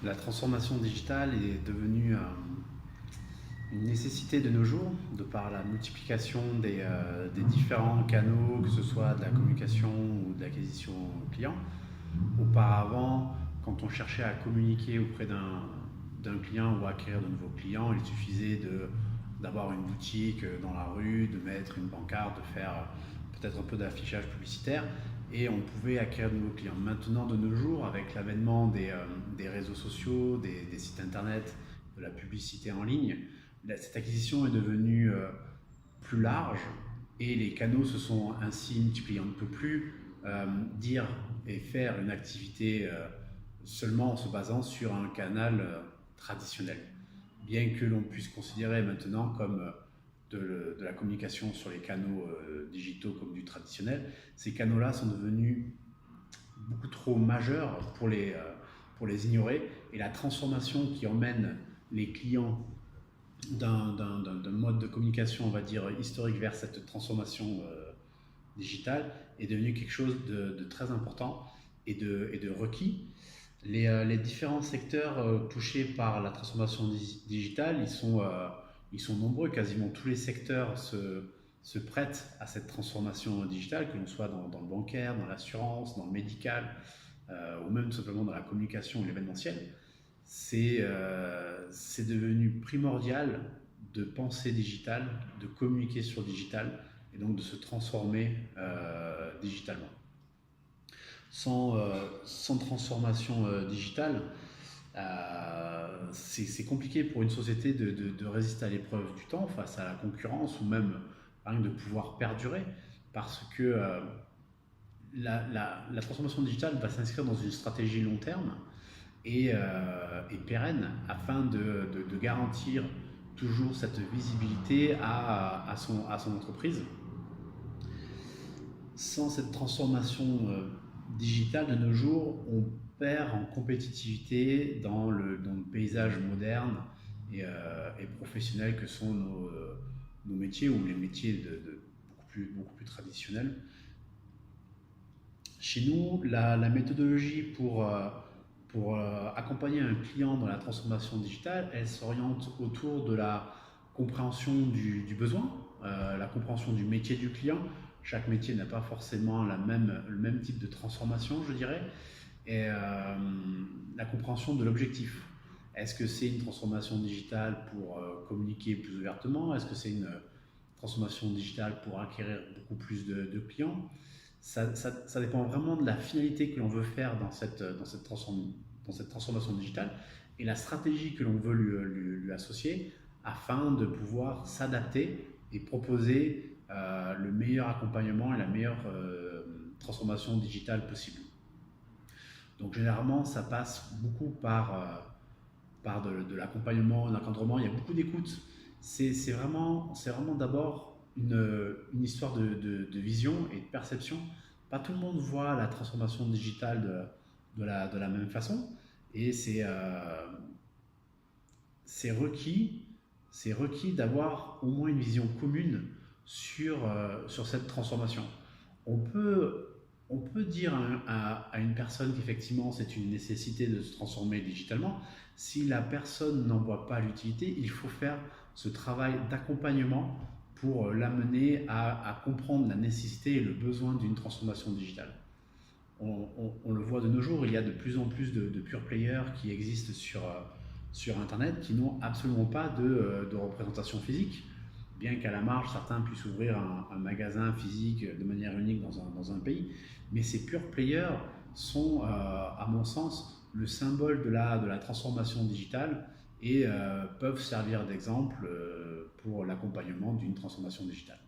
La transformation digitale est devenue une nécessité de nos jours, de par la multiplication des différents canaux, que ce soit de la communication ou de l'acquisition client. Auparavant, quand on cherchait à communiquer auprès d'un client ou à acquérir de nouveaux clients, il suffisait d'avoir une boutique dans la rue, de mettre une pancarte, de faire peut-être un peu d'affichage publicitaire et on pouvait acquérir de nouveaux clients. Maintenant, de nos jours, avec l'avènement des réseaux sociaux, des sites internet, de la publicité en ligne, cette acquisition est devenue plus large et les canaux se sont ainsi multipliés. On ne peut plus dire et faire une activité seulement en se basant sur un canal traditionnel. Bien que l'on puisse considérer maintenant comme de la communication sur les canaux digitaux comme du traditionnel, ces canaux-là sont devenus beaucoup trop majeurs pour les ignorer et la transformation qui emmène les clients d'un mode de communication, on va dire, historique vers cette transformation digitale est devenu quelque chose de très important et de requis. Les différents secteurs touchés par la transformation digitale, ils sont nombreux. Quasiment tous les secteurs se prêtent à cette transformation digitale, que l'on soit dans le bancaire, dans l'assurance, dans le médical, ou même tout simplement dans la communication ou l'événementiel. C'est devenu primordial de penser digital, de communiquer sur digital et donc de se transformer digitalement. Sans transformation digitale, c'est compliqué pour une société de résister à l'épreuve du temps face à la concurrence ou même rien de pouvoir perdurer parce que la transformation digitale va s'inscrire dans une stratégie long terme et pérenne afin de garantir toujours cette visibilité à son entreprise. Sans cette transformation digitale de nos jours, on perd en compétitivité dans le paysage moderne et professionnel que sont nos métiers ou les métiers beaucoup plus traditionnels. Chez nous, la méthodologie pour accompagner un client dans la transformation digitale, elle s'oriente autour de la compréhension du besoin, la compréhension du métier du client. Chaque métier n'a pas forcément le même type de transformation, je dirais, et la compréhension de l'objectif. Est-ce que c'est une transformation digitale pour communiquer plus ouvertement? Est-ce que c'est une transformation digitale pour acquérir beaucoup plus de clients? Ça dépend vraiment de la finalité que l'on veut faire dans cette transformation digitale et la stratégie que l'on veut lui associer afin de pouvoir s'adapter et proposer le meilleur accompagnement et la meilleure transformation digitale possible. Donc généralement, ça passe beaucoup par de l'accompagnement, de l'encadrement. Il y a beaucoup d'écoute. C'est vraiment d'abord une histoire de vision et de perception. Pas tout le monde voit la transformation digitale de la même façon. Et c'est requis, requis d'avoir au moins une vision commune sur cette transformation. On peut, on peut dire à une personne qu'effectivement c'est une nécessité de se transformer digitalement. Si la personne n'en voit pas l'utilité, il faut faire ce travail d'accompagnement pour l'amener à comprendre la nécessité et le besoin d'une transformation digitale. On le voit de nos jours, il y a de plus en plus de pure players qui existent sur Internet qui n'ont absolument pas de représentation physique, bien qu'à la marge, certains puissent ouvrir un magasin physique de manière unique dans un pays. Mais ces pure players sont, à mon sens, le symbole de la transformation digitale et peuvent servir d'exemple pour l'accompagnement d'une transformation digitale.